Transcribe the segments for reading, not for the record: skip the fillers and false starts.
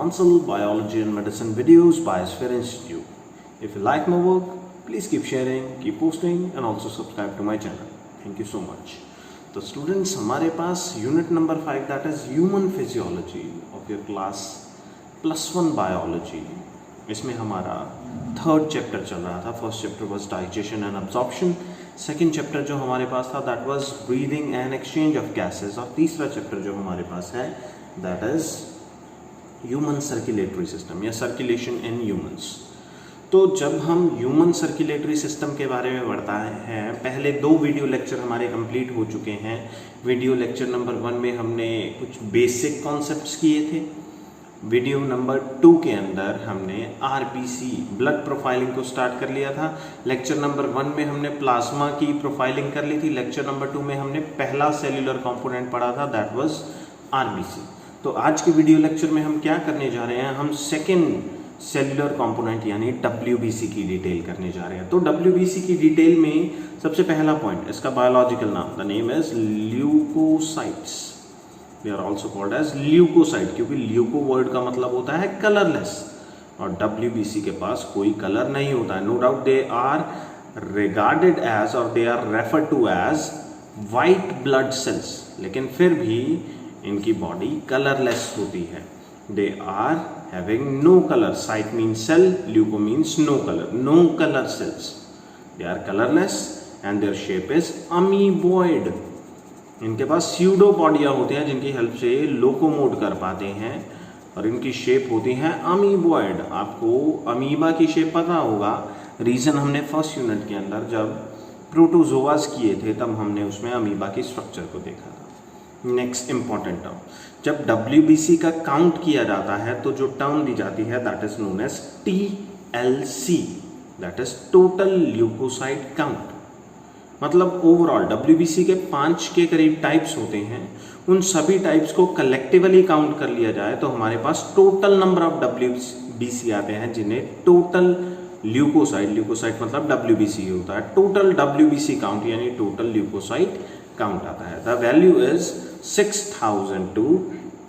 Council Biology and Medicine videos by Sphere Institute. If you like my work, please keep sharing, keep posting and also subscribe to my channel. Thank you so much. तो students हमारे पास unit number 5 that is human physiology of your class +1 biology, इसमें हमारा third chapter चल रहा था. First chapter was digestion and absorption. Second chapter जो हमारे पास था that was breathing and exchange of gases. और तीसरा चैप्टर जो हमारे पास है that is human circulatory system या सर्कुलेशन इन ह्यूमंस. तो जब हम ह्यूमन सर्कुलेटरी सिस्टम के बारे में पढ़ता हैं, पहले 2 वीडियो लेक्चर हमारे कंप्लीट हो चुके हैं. वीडियो लेक्चर नंबर 1 में हमने कुछ बेसिक कॉन्सेप्ट्स किए थे. वीडियो नंबर 2 के अंदर हमने आरबीसी ब्लड प्रोफाइलिंग को स्टार्ट कर लिया था. लेक्चर नंबर 1 में हमने प्लाज्मा की प्रोफाइलिंग कर ली थी. लेक्चर नंबर 2 में हमने पहला सेल्यूलर कंपोनेंट पढ़ा था दैट वाज आरबीसी. तो आज के वीडियो लेक्चर में हम क्या करने जा रहे हैं, हम सेकेंड सेल्यूलर कंपोनेंट यानी डब्ल्यूबीसी की डिटेल करने जा रहे हैं. तो डब्ल्यूबीसी की डिटेल में सबसे पहला पॉइंट, इसका बायोलॉजिकल नाम, the name is leucocytes. They are also called as leucocyte, क्योंकि ल्यूको वर्ड का मतलब होता है कलरलेस और डब्ल्यूबीसी के पास कोई कलर नहीं होता है. No doubt they are regarded as और they are refer to as white blood cells, लेकिन फिर भी इनकी बॉडी कलरलेस होती है. They are having no color. Cyte means cell, leuco means no color. No color cells. They are colorless and their shape is amoeboid. इनके पास pseudopodia होते हैं जिनकी हेल्प से लोकोमोट कर पाते हैं और इनकी शेप होती है अमीबॉइड. आपको अमीबा की शेप पता होगा. रीजन हमने फर्स्ट यूनिट के अंदर जब प्रोटोजोआस किए थे तब हमने उसमें अमीबा की स्ट्रक्चर को देखा था. नेक्स्ट इंपॉर्टेंट टर्म, जब डब्ल्यूबीसी का काउंट किया जाता है तो जो टर्म दी जाती है that is known as TLC, that is total leucocyte count. मतलब ओवरऑल डब्ल्यूबीसी के 5 के करीब टाइप्स होते हैं. उन सभी टाइप्स को कलेक्टिवली काउंट कर लिया जाए तो हमारे पास टोटल नंबर ऑफ डब्ल्यूबीसी आते हैं जिन्हें टोटल ल्यूकोसाइट मतलब डब्ल्यूबीसी होता है. टोटल डब्ल्यूबीसी काउंट यानी टोटल ल्यूकोसाइट काउंट आता है. द वैल्यू इज 6000 to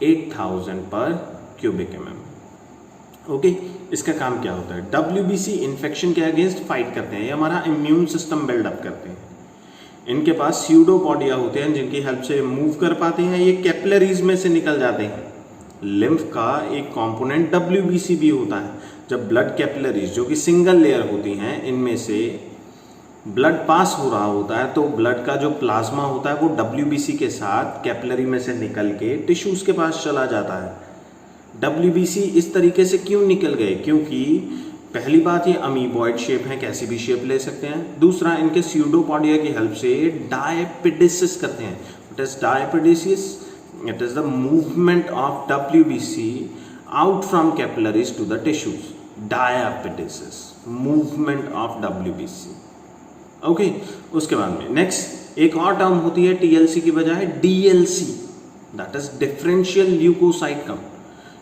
8000 पर क्यूबिक mm. ओके, इसका काम क्या होता है? डब्ल्यूबीसी इन्फेक्शन के अगेंस्ट फाइट करते हैं, ये हमारा इम्यून सिस्टम बिल्डअप करते हैं. इनके पास स्यूडोपोडिया होते हैं जिनकी हेल्प से मूव कर पाते हैं. ये कैपिलरीज में से निकल जाते हैं. लिम्फ का एक कंपोनेंट डब्ल्यूबीसी भी होता है. जब ब्लड कैपिलरीज जो कि सिंगल लेयर होती हैं इनमें से ब्लड पास हो रहा होता है तो ब्लड का जो प्लाज्मा होता है वो डब्ल्यूबीसी के साथ कैपिलरी में से निकल के टिश्यूज के पास चला जाता है. डब्ल्यूबीसी इस तरीके से क्यों निकल गए? क्योंकि पहली बात ये अमीबॉइड शेप है, कैसी भी शेप ले सकते हैं. दूसरा, इनके स्यूडोपोडिया की हेल्प से डायपिडिसिस करते हैं. It is diapedesis, it is the movement of WBC out from capillaries to the tissues. Diapedesis, movement of WBC. Okay, उसके बाद में नेक्स्ट एक और टर्म होती है टीएलसी की बजाय DLC, that is differential leucocyte count.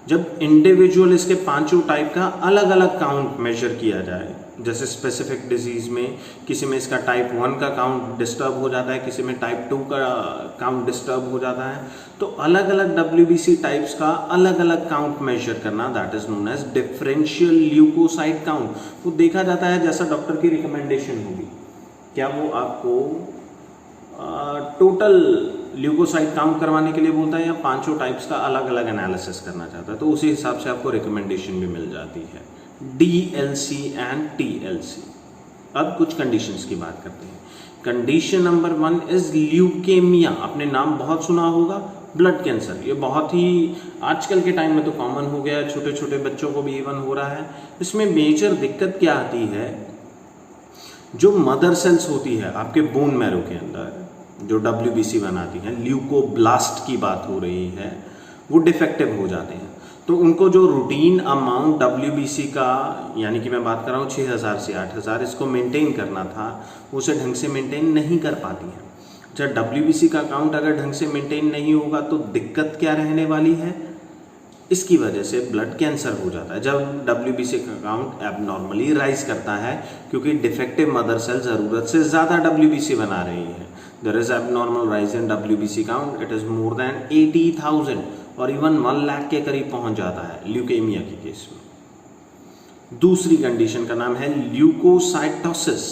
जब इंडिविजुअल इसके 5 टाइप का अलग अलग काउंट मेजर किया जाए, जैसे स्पेसिफिक डिजीज में किसी में इसका टाइप 1 का काउंट डिस्टर्ब हो जाता है, किसी में टाइप 2 का काउंट डिस्टर्ब हो जाता है, तो अलग अलग डब्ल्यूबीसी टाइप्स का अलग अलग काउंट मेजर करना that is known as differential leucocyte count. वो देखा जाता है जैसा डॉक्टर की रिकमेंडेशन होगी, क्या वो आपको टोटल ल्यूकोसाइट काउंट करवाने के लिए बोलता है या 5 टाइप्स का अलग अलग एनालिसिस करना चाहता है, तो उसी हिसाब से आपको रिकमेंडेशन भी मिल जाती है. DLC and TLC. अब कुछ कंडीशंस की बात करते हैं. Condition number 1 is leukaemia. आपने नाम बहुत सुना होगा, ब्लड कैंसर. ये बहुत ही आजकल के टाइम में तो कॉमन हो गया है, छोटे छोटे बच्चों को भी इवन हो रहा है. इसमें मेजर दिक्कत क्या आती है, जो मदर सेल्स होती है आपके बोन मैरो के अंदर जो डब्ल्यूबीसी बनाती हैं, ल्यूकोब्लास्ट की बात हो रही है, वो डिफेक्टिव हो जाते हैं. तो उनको जो रूटीन अमाउंट डब्ल्यूबीसी का, यानी कि मैं बात कर रहा हूँ 6000 से 8000, इसको मेंटेन करना था, उसे ढंग से मेंटेन नहीं कर पाती हैं. जब डब्ल्यूबीसी का काउंट अगर ढंग से मेंटेन नहीं होगा तो दिक्कत क्या रहने वाली है, इसकी वजह से ब्लड कैंसर हो जाता है. जब डब्ल्यूबीसी का काउंट एबनॉर्मली राइज करता है क्योंकि डिफेक्टिव मदर सेल ज़रूरत से ज़्यादा डब्ल्यूबीसी बना रही है. There is abnormal rise in WBC count, it is more than 80,000. और इवन 1 लाख के करीब पहुंच जाता है ल्यूकेमिया के केस में। दूसरी कंडीशन का नाम है leucocytosis.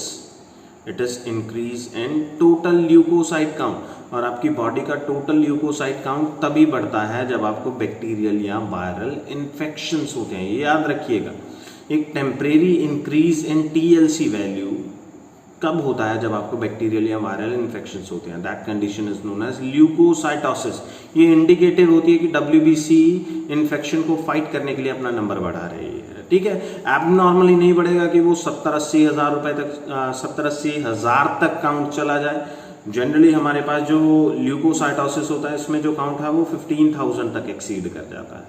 It is increase in total leucocyte count, और आपकी बॉडी का टोटल ल्यूकोसाइट काउंट तभी बढ़ता है जब आपको बैक्टीरियल या वायरल इन्फेक्शंस होते हैं। ये याद रखिएगा, एक temporary increase in TLC value कब होता है, जब आपको बैक्टीरियल या वायरल इन्फेक्शंस होते हैं। That condition is known as leucocytosis. ये इंडिकेटर होती है कि डब्ल्यूबीसी इन्फेक्शन को फाइट करने के लिए अपना नंबर बढ़ा रही है। ठीक है, एबनॉर्मली नहीं बढ़ेगा कि वो 70-80 हज़ार रुपए तक 70-80 हज़ार तक काउंट चला जाए। जनरली हमारे पास जो ल्यूकोसाइटोसिस होता है इसमें जो काउंट है वो 15,000 तक एक्सीड कर जाता है।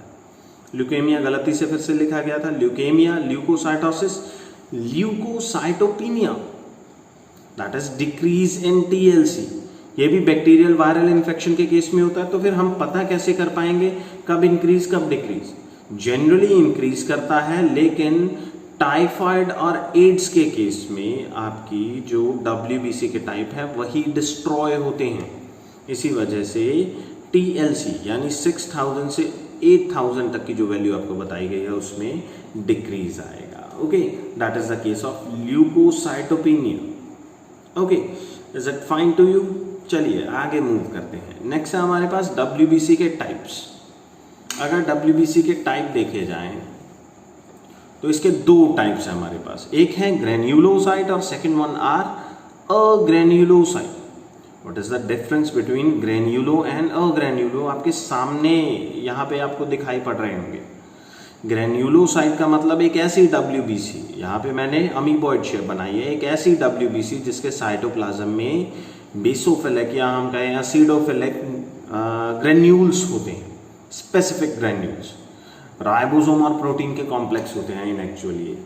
ल्यूकेमिया गलती से फिर से लिखा गया था, leukaemia, leukocytosis, leukocytopenia that is decrease in TLC. ये भी बैक्टीरियल वायरल इन्फेक्शन के केस में होता है। तो फिर हम पता कैसे कर पाएंगे कब इंक्रीज कब डिक्रीज? जनरली इंक्रीज करता है, लेकिन टाइफाइड और एड्स के केस में आपकी जो डब्ल्यूबीसी के टाइप है वही डिस्ट्रॉय होते हैं। इसी वजह से टीएलसी यानी 6,000 से 8,000 तक की जो वैल्यू आपको बताई गई है उसमें डिक्रीज आएगा। Okay, that is the case of leukocytopenia. Okay, is it fine to you? चलिए आगे मूव करते हैं। नेक्स्ट है हमारे पास डब्ल्यूबीसी के टाइप्स। अगर डब्ल्यूबीसी के टाइप देखे जाएं तो इसके दो टाइप्स हैं हमारे पास, एक है ग्रेन्युलोसाइट और second one are agranulocyte. What is the difference between granulo and agranulo? आपके सामने यहाँ पे आपको दिखाई पड़ रहे होंगे। ग्रेन्युलोसाइट का मतलब एक ऐसी डब्ल्यूबीसी, यहाँ पे मैंने अमीबॉइड शेप बनाई है, एक ऐसी डब्ल्यूबीसी जिसके साइटोप्लाज्म में बेसोफिलिक या हम कहें एसिडोफिलिक ग्रेन्यूल्स होते हैं, स्पेसिफिक ग्रेन्यूल्स। राइबोसोम और प्रोटीन के कॉम्प्लेक्स होते हैं इन एक्चुअली।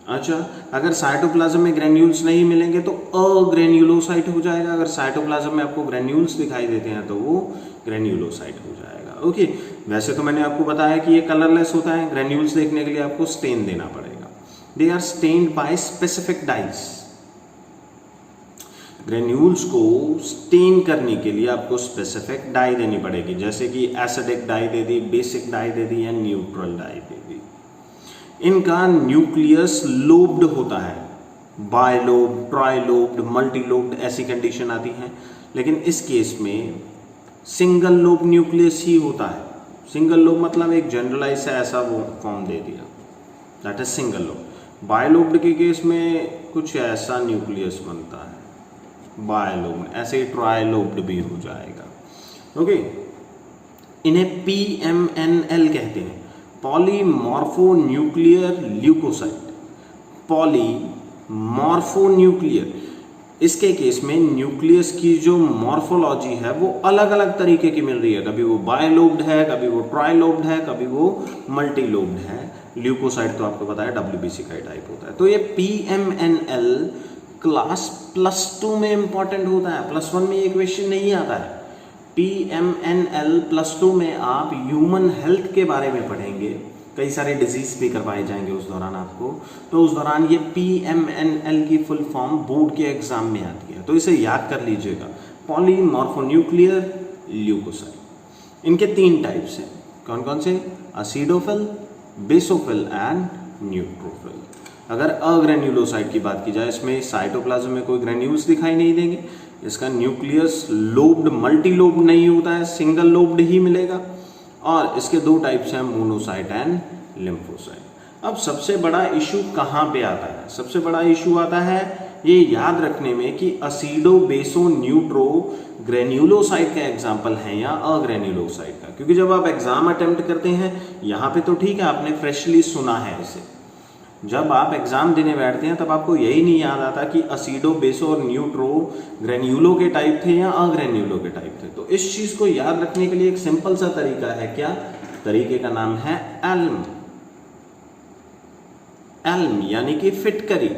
अच्छा, अगर साइटोप्लाज्म में ग्रेन्यूल्स नहीं मिलेंगे तो अग्रेन्युलोसाइट हो जाएगा। अगर साइटोप्लाज्म में आपको ग्रेन्यूल्स दिखाई देते हैं तो वो ग्रेन्युलोसाइट हो जाएगा। ओके, वैसे तो मैंने आपको बताया कि ये कलरलेस होता है। ग्रेन्यूल्स देखने के लिए आपको स्टेन देना पड़ेगा। They are stained by specific dyes. Granules को स्टेन करने के लिए आपको स्पेसिफिक डाई देनी पड़ेगी, जैसे कि एसिडिक डाई दे दी, बेसिक डाई दे दी या न्यूट्रल डाई दे दी। इनका न्यूक्लियस लोब्ड होता है, बायलोब, ट्राइलोब्ड, मल्टीलोब्ड ऐसी कंडीशन आती है, लेकिन इस केस में सिंगल लोब न्यूक्लियस ही होता है। सिंगल लोब मतलब एक जनरलाइज सा ऐसा वो फॉर्म दे दिया, that is single lobe. Bilobed के केस में कुछ ऐसा न्यूक्लियस बनता है, बायलोब्ड, ऐसे ट्राइलोब्ड भी हो जाएगा। ओके, इन्हें PMNL कहते हैं, पॉलीमॉर्फोन्यूक्लियर ल्यूकोसाइट। पॉलीमॉर्फोन्यूक्लियर, इसके केस में न्यूक्लियस की जो मॉर्फोलॉजी है वो अलग अलग तरीके की मिल रही है। कभी वो बायलोब्ड है, कभी वो ट्राइलोब्ड है, कभी वो मल्टीलोब्ड है। ल्यूकोसाइट तो आपको पता है WBC का टाइप होता है। तो ये PMNL क्लास +2 में इंपॉर्टेंट होता है, +1 में ये क्वेश्चन नहीं आता है। PMNL +2 में आप ह्यूमन हेल्थ के बारे में पढ़ेंगे, कई सारे डिजीज भी करवाए जाएंगे उस दौरान आपको, तो उस दौरान ये PMNL की फुल फॉर्म बोर्ड के एग्जाम में आती है, तो इसे याद कर लीजिएगा, पॉलीमॉर्फोन्यूक्लियर ल्यूकोसाइट। इनके 3 टाइप्स हैं, कौन कौन से? Acidophil, basophil and neutrophil. अगर अग्रेन्युलोसाइट की बात की जाए, इसमें साइटोप्लाज्म में कोई ग्रेन्यूल्स दिखाई नहीं देंगे, इसका न्यूक्लियस लोब्ड मल्टी लोब्ड नहीं होता है, सिंगल लोब्ड ही मिलेगा, और इसके 2 टाइप्स हैं, मोनोसाइट एंड लिम्फोसाइट। अब सबसे बड़ा इशू कहाँ पे आता है? सबसे बड़ा इशू आता है ये याद रखने में कि असिडो बेसो न्यूट्रो ग्रेन्युलोसाइट का एग्जाम्पल है या अग्रेन्युलोसाइट का, क्योंकि जब आप एग्जाम अटेम्प्ट करते हैं यहाँ पे तो ठीक है, आपने फ्रेशली सुना है इसे, जब आप एग्जाम देने बैठते हैं तब आपको यही नहीं याद आता कि असिडो बेसो और न्यूट्रो ग्रेन्युलो के टाइप थे या अग्रेन्युलो के टाइप थे। तो इस चीज को याद रखने के लिए एक सिंपल सा तरीका है, क्या? तरीके का नाम है एल्म। एल्म यानी कि फिटकरी।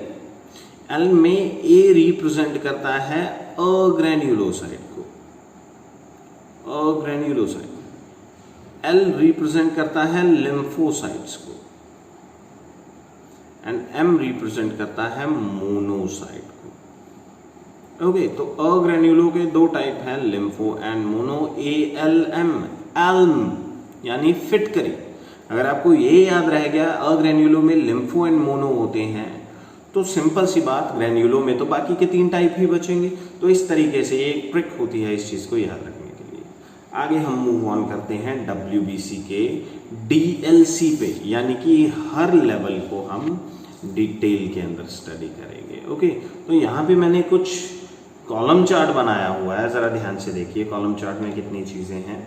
एल्म में ए रिप्रेजेंट करता है अग्रेन्युलोसाइट को, अग्रेन्युलोसाइट। एल रिप्रेजेंट करता है लिम्फोसाइट्स को, एंड एम रिप्रेजेंट करता है मोनोसाइट को। ओके, तो अग्रेन्युलो के 2 टाइप हैं, lympho and mono. ALM, Elm यानी फिट करी। अगर आपको ये याद रह गया अग्रेन्युलो में लिम्फो एंड मोनो होते हैं, तो सिंपल सी बात, ग्रेन्युलो में तो बाकी के 3 टाइप ही बचेंगे। तो इस तरीके से ये एक ट्रिक होती है इस चीज़ को याद रखने के लिए। आगे हम मूव ऑन करते हैं WBC के DLC पे, यानी कि हर लेवल को हम डिटेल के अंदर स्टडी करेंगे। ओके, तो यहाँ पे मैंने कुछ कॉलम चार्ट बनाया हुआ है, ज़रा ध्यान से देखिए कॉलम चार्ट में कितनी चीज़ें हैं।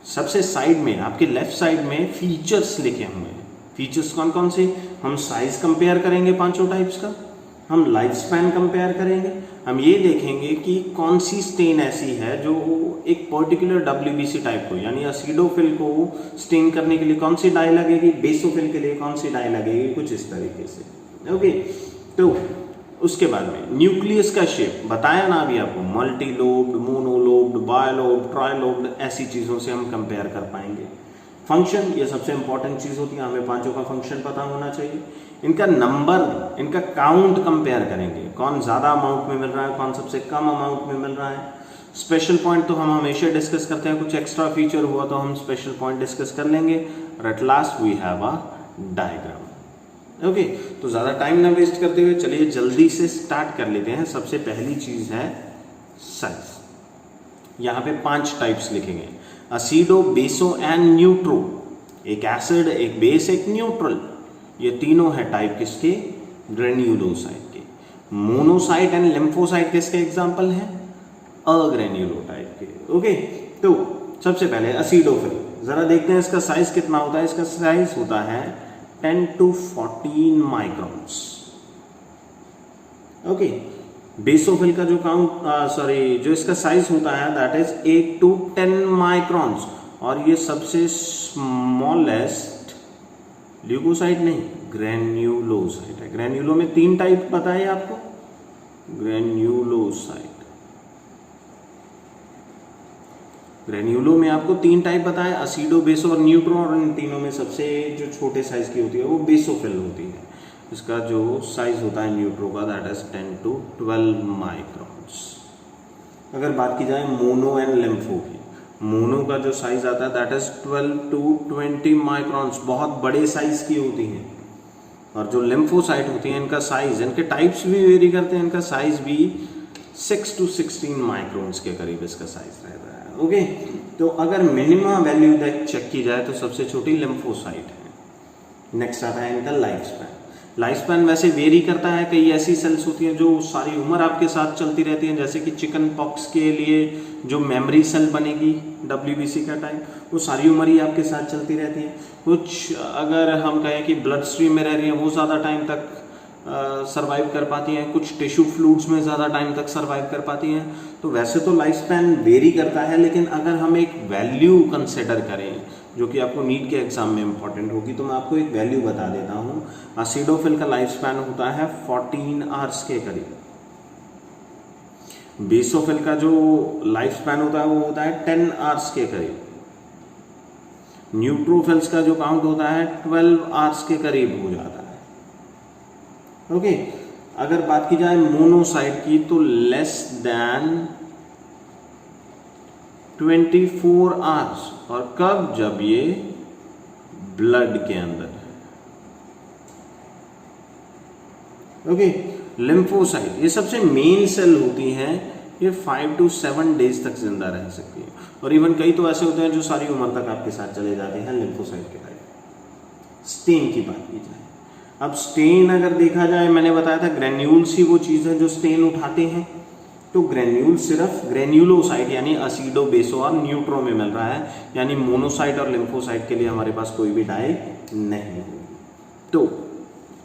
सबसे साइड में, आपके लेफ्ट साइड में फीचर्स लिखे हुए हैं। फीचर्स कौन कौन से? हम साइज कंपेयर करेंगे 5 टाइप्स का, हम लाइफ स्पैन कंपेयर करेंगे, हम ये देखेंगे कि कौन सी स्टेन ऐसी है जो एक पर्टिकुलर WBC टाइप को, यानी एसिडोफिल को स्टेन करने के लिए कौन सी डाई लगेगी, बेसोफिल के लिए कौन सी डाई लगेगी, कुछ इस तरीके से। ओके, तो उसके बाद में न्यूक्लियस का शेप बताया ना अभी आपको, मल्टीलोब्ड, मोनोलोब्ड, बायलोब्ड, ट्राइलोब्ड, ऐसी चीज़ों से हम कंपेयर कर पाएंगे। फंक्शन, ये सबसे इंपॉर्टेंट चीज़ होती है, हमें 5 का फंक्शन पता होना चाहिए। इनका नंबर, इनका काउंट कंपेयर करेंगे, कौन ज़्यादा अमाउंट में मिल रहा है, कौन सबसे कम अमाउंट में मिल रहा है। स्पेशल पॉइंट तो हम हमेशा डिस्कस करते हैं, कुछ एक्स्ट्रा फीचर हुआ तो हम स्पेशल पॉइंट डिस्कस कर लेंगे। और at last we have a diagram. Okay, तो ज़्यादा टाइम ना वेस्ट करते हुए चलिए जल्दी से स्टार्ट कर लेते हैं। सबसे पहली चीज़ है साइज। यहाँ पे 5 टाइप्स लिखे गए, असिडो, बेसो एंड न्यूट्रो। एक एसिड, एक बेस, एक न्यूट्रल, ये तीनों है टाइप किसके, ग्रेन्युलोसाइट के। मोनोसाइट एंड लिम्फोसाइट किसके एग्जाम्पल हैं, अग्रेन्युलो टाइप के। ओके, तो सबसे पहले असिडोफिल, जरा देखते हैं इसका साइज कितना होता है। इसका साइज होता है 10 to 14 माइक्रॉन्स। ओके, बेसोफिल का जो जो इसका साइज होता है दैट इज 8 to 10 माइक्रॉन्स, और ये सबसे स्मॉलेस्ट ल्यूकोसाइट नहीं, ग्रेन्युलोसाइट है। ग्रेन्युलो में 3 टाइप पता है आपको, ग्रेन्युलोसाइट, ग्रेन्युलो में आपको 3 टाइप बताया, असिडो, बेसो और न्यूट्रो, और इन तीनों में सबसे जो छोटे साइज की होती है वो बेसोफिल होती है। इसका जो साइज होता है न्यूट्रो का दैट इज 10 to 12 माइक्रॉन्स। अगर बात की जाए मोनो एंड लिम्फो की, मोनो का जो साइज आता है दैट इज 12 to 20 माइक्रॉन्स, बहुत बड़े साइज की होती हैं। और जो लिम्फोसाइट होती हैं इनका साइज, इनके टाइप्स भी वेरी करते हैं, इनका साइज भी 6 to 16 माइक्रोन्स के करीब इसका साइज रहता है। ओके, तो अगर मिनिमम वैल्यू चेक की जाए तो सबसे छोटी लिम्फोसाइट है। नेक्स्ट आता है इनका लाइफ स्पैन। लाइफ स्पैन वैसे वेरी करता है, कई ऐसी सेल्स होती हैं जो सारी उम्र आपके साथ चलती रहती हैं, जैसे कि चिकन पॉक्स के लिए जो मेमोरी सेल बनेगी WBC का टाइप, वो सारी उम्र ही आपके साथ चलती रहती है। कुछ अगर हम कहें कि ब्लड स्ट्रीम में रह रही है वो ज़्यादा टाइम तक सर्वाइव कर पाती हैं, कुछ टिश्यू फ्लूइड्स में ज़्यादा टाइम तक सर्वाइव कर पाती हैं। तो वैसे तो लाइफ स्पैन वेरी करता है, लेकिन अगर हम एक वैल्यू कंसिडर करें जो कि आपको नीट के एग्जाम में इंपॉर्टेंट होगी, तो मैं आपको एक वैल्यू बता देता हूँ। असिडोफिल का लाइफ स्पैन होता है 14 आवर्स के करीब। बेसोफिल का जो लाइफ स्पैन होता है वो होता है 10 आवर्स के करीब। न्यूट्रोफिल्स का जो काउंट होता है 12 आवर्स के करीब हो जाता है। ओके, अगर बात की जाए मोनोसाइट की तो लेस देन 24 आवर्स, और कब, जब ये ब्लड के अंदर है। ओके, लिम्फोसाइट ये सबसे मेन सेल होती हैं, ये 5 to 7 डेज तक जिंदा रह सकती है, और इवन कई तो ऐसे होते हैं जो सारी उम्र तक आपके साथ चले जाते हैं लिम्फोसाइट के टाइप। स्टेन की बात की जाए, अब स्टेन अगर देखा जाए, मैंने बताया था ग्रेन्यूल्स ही वो चीज़ है जो स्टेन उठाते हैं। तो ग्रेन्यूल सिर्फ ग्रेन्यूलोसाइट यानी असिडो, बेसो और न्यूट्रो में मिल रहा है, यानी मोनोसाइट और लिम्फोसाइट के लिए हमारे पास कोई भी डाई नहीं होगी। तो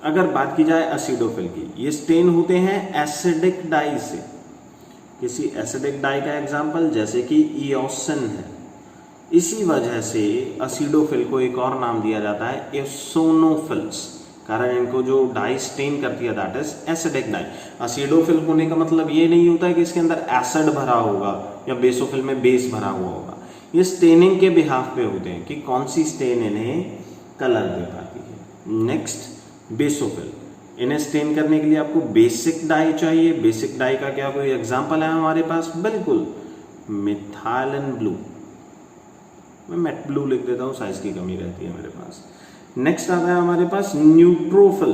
अगर बात की जाए असिडोफिल की, ये स्टेन होते हैं एसिडिक डाई से। किसी एसिडिक डाई का एग्जाम्पल जैसे कि इओसिन है। इसी वजह से असिडोफिल को एक और नाम दिया जाता है एसोनोफिल्स, कारण इनको जो डाई स्टेन करती है दैट इज एसिडिक डाई। असिडोफिल होने का मतलब ये नहीं होता है कि इसके अंदर एसिड भरा होगा या बेसोफिल में बेस भरा हुआ होगा। ये स्टेनिंग के बिहाफ पे होते हैं कि कौन सी स्टेन इन्हें कलर दे पाती है। नेक्स्ट बेसोफिल, इन्हें स्टेन करने के लिए आपको बेसिक डाई चाहिए। बेसिक डाई का क्या कोई एग्जाम्पल है हमारे पास? बिल्कुल, मिथाइलिन ब्लू। मैं मैट ब्लू लिख देता हूँ, साइज की कमी रहती है मेरे पास। नेक्स्ट आता है हमारे पास न्यूट्रोफिल।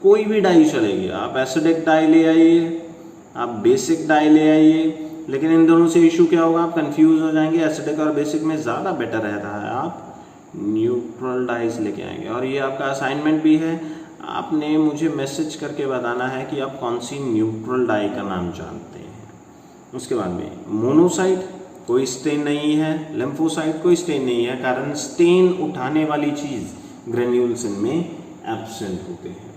कोई भी डाई चलेगी, आप एसिडिक डाई ले आइए, आप बेसिक डाई ले आइए, लेकिन इन दोनों से इशू क्या होगा, आप कंफ्यूज हो जाएंगे। एसिडिक और बेसिक में ज़्यादा बेटर रहता है आप न्यूट्रल डाइज लेके आएंगे। और ये आपका असाइनमेंट भी है, आपने मुझे मैसेज करके बताना है कि आप कौन सी न्यूट्रल डाई का नाम जानते हैं। उसके बाद में मोनोसाइट, कोई स्टेन नहीं है। लिम्फोसाइट, कोई स्टेन नहीं है, कारण स्टेन उठाने वाली चीज़ ग्रेन्यूल्स इनमें एब्सेंट होते हैं।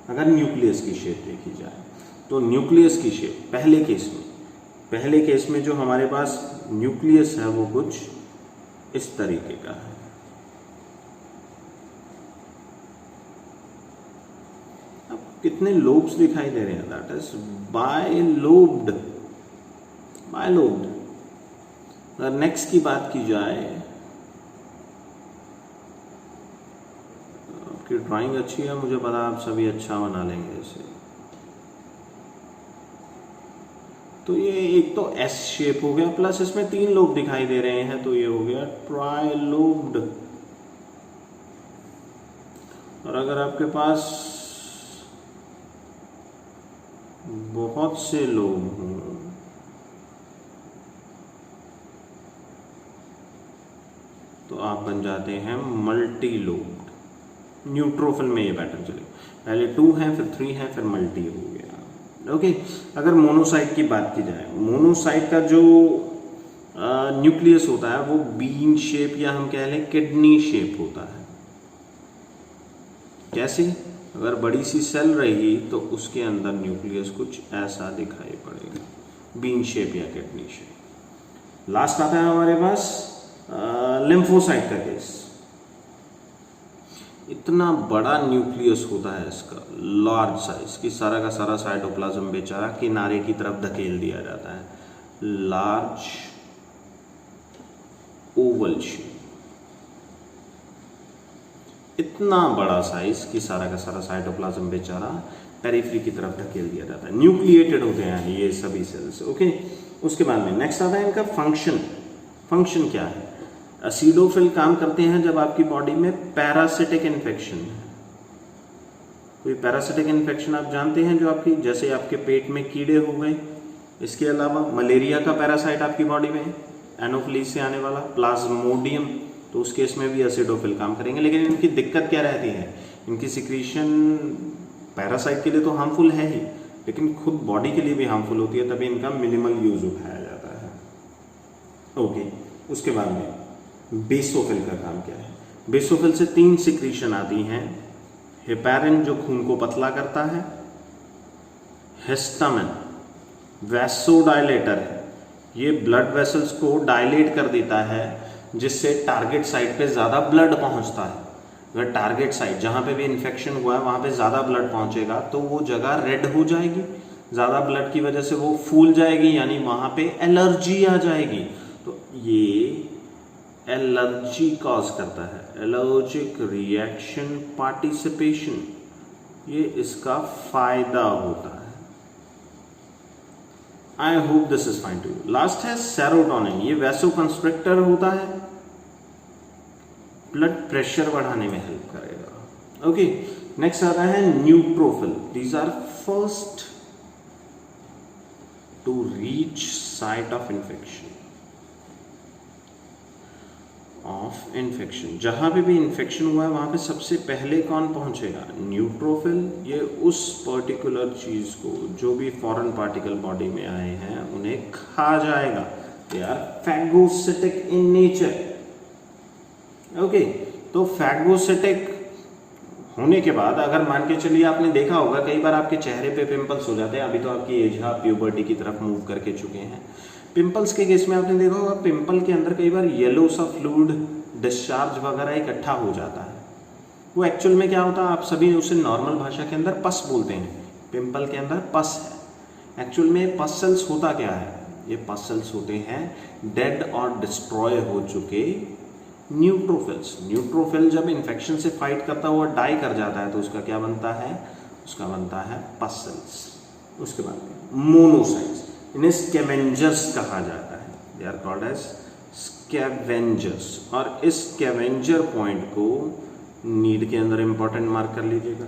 अगर न्यूक्लियस की शेप देखी जाए तो न्यूक्लियस की शेप पहले केस में जो हमारे पास न्यूक्लियस है वो कुछ इस तरीके का है। अब कितने लोब्स दिखाई दे रहे हैं, दैट इज बायलोब्ड। अगर नेक्स्ट की बात की जाए, आपकी ड्राइंग अच्छी है, मुझे पता आप सभी अच्छा बना लेंगे इसे। तो ये एक तो एस शेप हो गया, प्लस इसमें 3 लोब दिखाई दे रहे हैं, तो ये हो गया ट्राइलोब्ड। और अगर आपके पास बहुत से लोब हों तो आप बन जाते हैं मल्टी लोब्ड। न्यूट्रोफिल में ये पैटर्न चलेगा, पहले 2 हैं, फिर 3 हैं, फिर मल्टी हो गया। ओके अगर मोनोसाइट की बात की जाए, मोनोसाइट का जो न्यूक्लियस होता है वो बीन शेप या हम कह लें किडनी शेप होता है। कैसे, अगर बड़ी सी सेल रहेगी तो उसके अंदर न्यूक्लियस कुछ ऐसा दिखाई पड़ेगा, बीन शेप या किडनी शेप। लास्ट आता है हमारे पास लिम्फोसाइट का केस। इतना बड़ा न्यूक्लियस होता है इसका, लार्ज साइज की, सारा का सारा साइटोप्लाज्म बेचारा किनारे की तरफ धकेल दिया जाता है। लार्ज ओवल शेप, इतना बड़ा साइज कि सारा का सारा साइटोप्लाज्म बेचारा पेरिफेरी की तरफ धकेल दिया जाता है। न्यूक्लिएटेड होते हैं ये सभी सेल्स। ओके उसके बाद में नेक्स्ट आता है इनका फंक्शन क्या है। एसिडोफिल काम करते हैं जब आपकी बॉडी में पैरासिटिक इन्फेक्शन है। कोई पैरासिटिक इन्फेक्शन आप जानते हैं जो आपकी, जैसे आपके पेट में कीड़े हो गए, इसके अलावा मलेरिया का पैरासाइट आपकी बॉडी में, एनोफिलीज से आने वाला प्लाज्मोडियम, तो उस केस में भी एसिडोफिल काम करेंगे। लेकिन इनकी दिक्कत क्या रहती है, इनकी सिक्रीशन पैरासाइट के लिए तो हार्मफुल है ही, लेकिन खुद बॉडी के लिए भी हार्मफुल होती है, तभी इनका मिनिमल यूज उठाया जाता है। ओके उसके बाद में बेसोफिल का काम क्या है। बेसोफिल से 3 सिक्रीशन आती हैं। हेपेरिन जो खून को पतला करता है, हिस्टामिन वैसोडाइलेटर है, ये ब्लड वेसल्स को डायलेट कर देता है जिससे टारगेट साइट पे ज़्यादा ब्लड पहुंचता है। अगर टारगेट साइट जहाँ पे भी इन्फेक्शन हुआ है वहाँ पे ज़्यादा ब्लड पहुंचेगा तो वो जगह रेड हो जाएगी, ज़्यादा ब्लड की वजह से वो फूल जाएगी, यानी वहाँ पे एलर्जी आ जाएगी। तो ये एलर्जी कॉज करता है, एलर्जिक रिएक्शन पार्टिसिपेशन, ये इसका फायदा होता है। I hope this is fine to you. Last है सेरोटोनिन, ये वैसोकंस्ट्रिक्टर होता है, ब्लड प्रेशर बढ़ाने में हेल्प करेगा। ओके नेक्स्ट आता है neutrophil. These are first to reach site of infection. जहां पे भी इन्फेक्शन हुआ है वहां पे सबसे पहले कौन पहुंचेगा, न्यूट्रोफिल। ये उस पर्टिकुलर चीज को, जो भी फॉरेन पार्टिकल बॉडी में आए हैं उन्हें खा जाएगा। They are phagocytic in nature. Okay तो फैगोसिटिक होने के बाद अगर मान के चलिए, आपने देखा होगा कई बार आपके चेहरे पे पिंपल्स हो जाते हैं। अभी तो आपकी एज है, आप प्यूबर्टी की तरफ मूव करके चुके हैं। पिंपल्स के केस में आपने देखा होगा पिंपल के अंदर कई बार येलो सा फ्लूइड डिस्चार्ज वगैरह इकट्ठा हो जाता है। वो एक्चुअल में क्या होता है, आप सभी उसे नॉर्मल भाषा के अंदर पस बोलते हैं। पिंपल के अंदर पस है। एक्चुअल में पस सेल्स होता क्या है, ये पस सेल्स होते हैं डेड और डिस्ट्रॉय हो चुके न्यूट्रोफिल्स। न्यूट्रोफिल जब इन्फेक्शन से फाइट करता हुआ डाई कर जाता है तो उसका क्या बनता है, उसका बनता है पस सेल्स। उसके बाद मोनोसाइट्स, इन्हें स्कैवेंजर्स कहा जाता है। They are called as scavengers, और इस स्कैवेंजर पॉइंट को नीड के अंदर इंपॉर्टेंट मार्क कर लीजिएगा।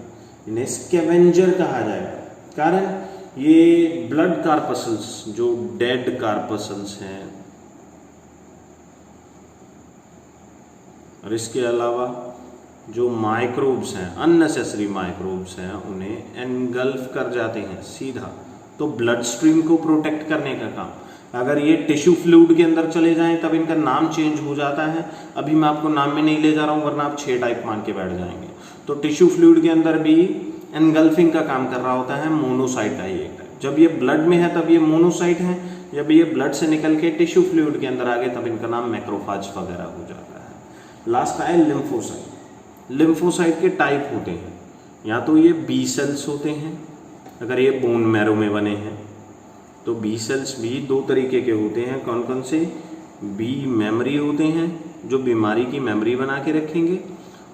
इन्हें स्कैवेंजर कहा जाएगा, कारण ये ब्लड कार्पसल्स, जो डेड कार्पसल्स हैं, और इसके अलावा जो माइक्रोब्स हैं, अननेसेसरी माइक्रोब्स हैं, उन्हें एनगल्फ कर जाते हैं सीधा। तो ब्लड स्ट्रीम को प्रोटेक्ट करने का काम। अगर ये टिश्यू फ्लूइड के अंदर चले जाएं तब इनका नाम चेंज हो जाता है। अभी मैं आपको नाम में नहीं ले जा रहा हूँ, वरना आप 6 टाइप मान के बैठ जाएंगे। तो टिश्यू फ्लूइड के अंदर भी एनगल्फिंग का काम कर रहा होता है मोनोसाइट का ही एक टाइप। जब ये ब्लड में है तब ये मोनोसाइट है, जब ये ब्लड से निकल के टिश्यू फ्लूइड के अंदर आ गए तब इनका नाम मैक्रोफाज वगैरह हो जाता है। लास्ट आए लिम्फोसाइट। लिम्फोसाइट के टाइप होते हैं, या तो ये बी सेल्स होते हैं, अगर ये बोन मैरो में बने हैं तो बी सेल्स भी 2 तरीके के होते हैं। कौन कौन से? बी मेमोरी होते हैं जो बीमारी की मेमोरी बना के रखेंगे,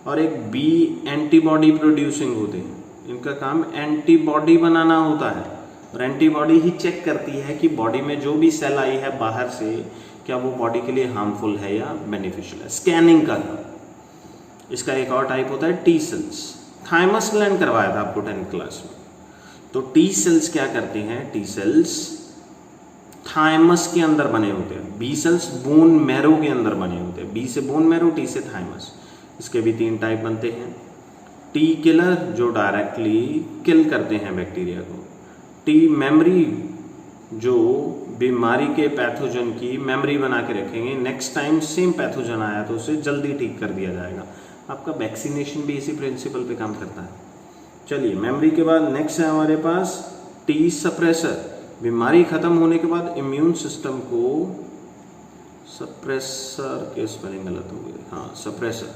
और एक बी एंटीबॉडी प्रोड्यूसिंग होते हैं, इनका काम एंटीबॉडी बनाना होता है। और एंटीबॉडी ही चेक करती है कि बॉडी में जो भी सेल आई है बाहर से, क्या वो बॉडी के लिए हार्मफुल है या बेनिफिशियल है, स्कैनिंग का काम। इसका एक और टाइप होता है टी सेल्स। थाइमस ग्लैंड करवाया था आपको 10th क्लास में। तो टी सेल्स क्या करते हैं? टी सेल्स थाइमस के अंदर बने होते हैं, बी सेल्स बोन मैरो के अंदर बने होते हैं। बी से बोन मैरो, टी से थाइमस। इसके भी 3 टाइप बनते हैं। टी किलर, जो डायरेक्टली किल करते हैं बैक्टीरिया को। टी मेमोरी, जो बीमारी के पैथोजन की मेमोरी बना के रखेंगे, नेक्स्ट टाइम सेम पैथोजन आया तो उसे जल्दी ठीक कर दिया जाएगा। आपका वैक्सीनेशन भी इसी प्रिंसिपल पे काम करता है। चलिए, मेमोरी के बाद नेक्स्ट है हमारे पास टी सप्रेसर। बीमारी खत्म होने के बाद इम्यून सिस्टम को, सप्रेसर के स्पेलिंग गलत हो गए, हाँ सप्रेसर।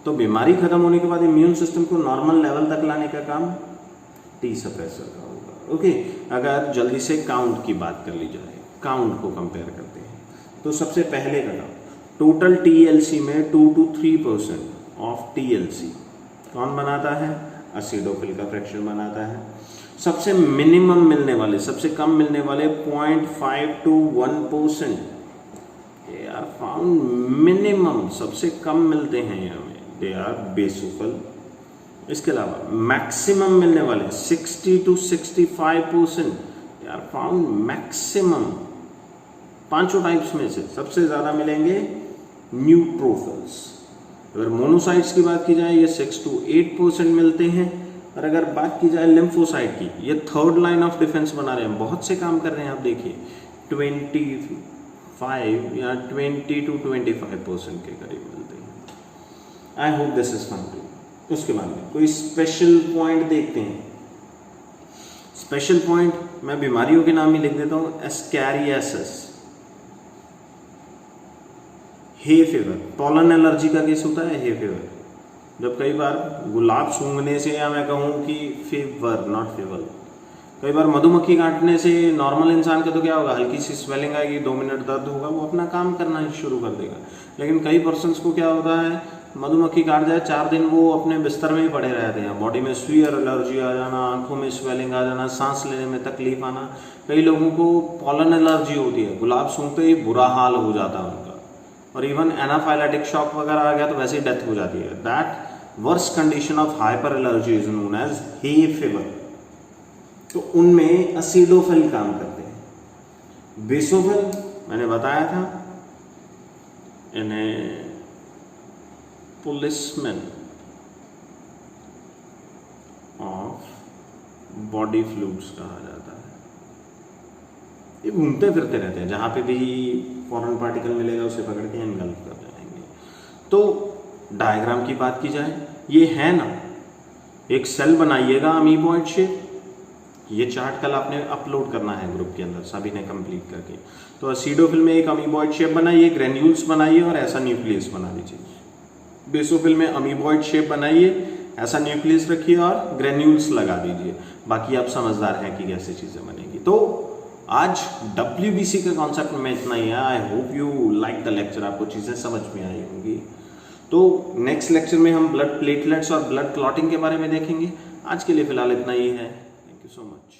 तो बीमारी खत्म होने के बाद इम्यून सिस्टम को नॉर्मल लेवल तक लाने का काम टी सप्रेसर का होगा। ओके, अगर जल्दी से काउंट की बात कर ली जाए, काउंट को कंपेयर करते हैं, तो सबसे पहले का काम, टोटल टीएलसी में 2 to 3% ऑफ टीएलसी कौन बनाता है? एसिडोफिल का फ्रैक्शन बनाता है। सबसे मिनिमम मिलने वाले, सबसे कम मिलने वाले 0.5 to 1% they are found minimum, सबसे कम मिलते हैं हमें, दे आर बेसोफिल। इसके अलावा मैक्सिमम मिलने वाले 60 to 65% they are found maximum. 5 types में से सबसे ज्यादा मिलेंगे न्यूट्रोफिल्स। अगर मोनोसाइट्स की बात की जाए ये 6 to 8% मिलते हैं। और अगर बात की जाए लिम्फोसाइट की, ये 3rd लाइन ऑफ डिफेंस बना रहे हैं, बहुत से काम कर रहे हैं। आप देखिए 25 या 20 to 25% के करीब मिलते हैं। I hope this is fun to. उसके बाद में कोई स्पेशल पॉइंट देखते हैं। स्पेशल पॉइंट मैं बीमारियों के नाम ही लिख देता हूँ। Ascariasis, hay fever, pollen allergy का केस होता है। हे फीवर, जब कई बार गुलाब सूंघने से, या मैं कहूँ कि फीवर नॉट फीवर, कई बार मधुमक्खी काटने से नॉर्मल इंसान का तो क्या होगा, हल्की सी स्वेलिंग आएगी, 2 मिनट दर्द होगा, वो अपना काम करना शुरू कर देगा। लेकिन कई पर्सन्स को क्या होता है, मधुमक्खी काट जाए 4 दिन वो अपने बिस्तर में ही पड़े रहते हैं। बॉडी में स्वीयर एलर्जी आ जाना, आंखों में स्वेलिंग आ जाना, सांस लेने में तकलीफ आना। कई लोगों को पॉलन एलर्जी होती है, गुलाब सूंघते ही बुरा हाल हो जाता है उनका, और इवन एनाफाइलेटिक शॉक वगैरह आ गया तो वैसे ही डेथ हो जाती है। That worst condition of hyper allergy is known as hay fever. तो उनमें एसिडोफिल काम करते हैं। बेसोफिल मैंने बताया था, इन्हें पुलिसमैन ऑफ बॉडी फ्लूइड्स कहा जाता है। ये घूमते फिरते रहते हैं, जहां पे भी फॉरेन पार्टिकल मिलेगा उसे पकड़ के एनगल्फ कर जाएंगे। तो डायग्राम की बात की जाए, ये है ना, एक सेल बनाइएगा अमीबॉइड शेप। ये चार्ट कल आपने अपलोड करना है ग्रुप के अंदर, सभी ने कंप्लीट करके। तो एसिडोफिल में एक अमीबॉइड शेप बनाइए, ग्रेन्यूल्स बनाइए और ऐसा न्यूक्लियस बना दीजिए। बेसोफिल में अमीबॉइड शेप बनाइए, ऐसा न्यूक्लियस रखिए और ग्रेन्यूल्स लगा दीजिए। बाकी आप समझदार हैं कि कैसे चीजें बनेगी। तो आज WBC के कॉन्सेप्ट में इतना ही है। I hope you like the lecture, आपको चीजें समझ में आई होंगी। तो नेक्स्ट लेक्चर में हम ब्लड प्लेटलेट्स और ब्लड क्लॉटिंग के बारे में देखेंगे। आज के लिए फिलहाल इतना ही है। Thank you so much.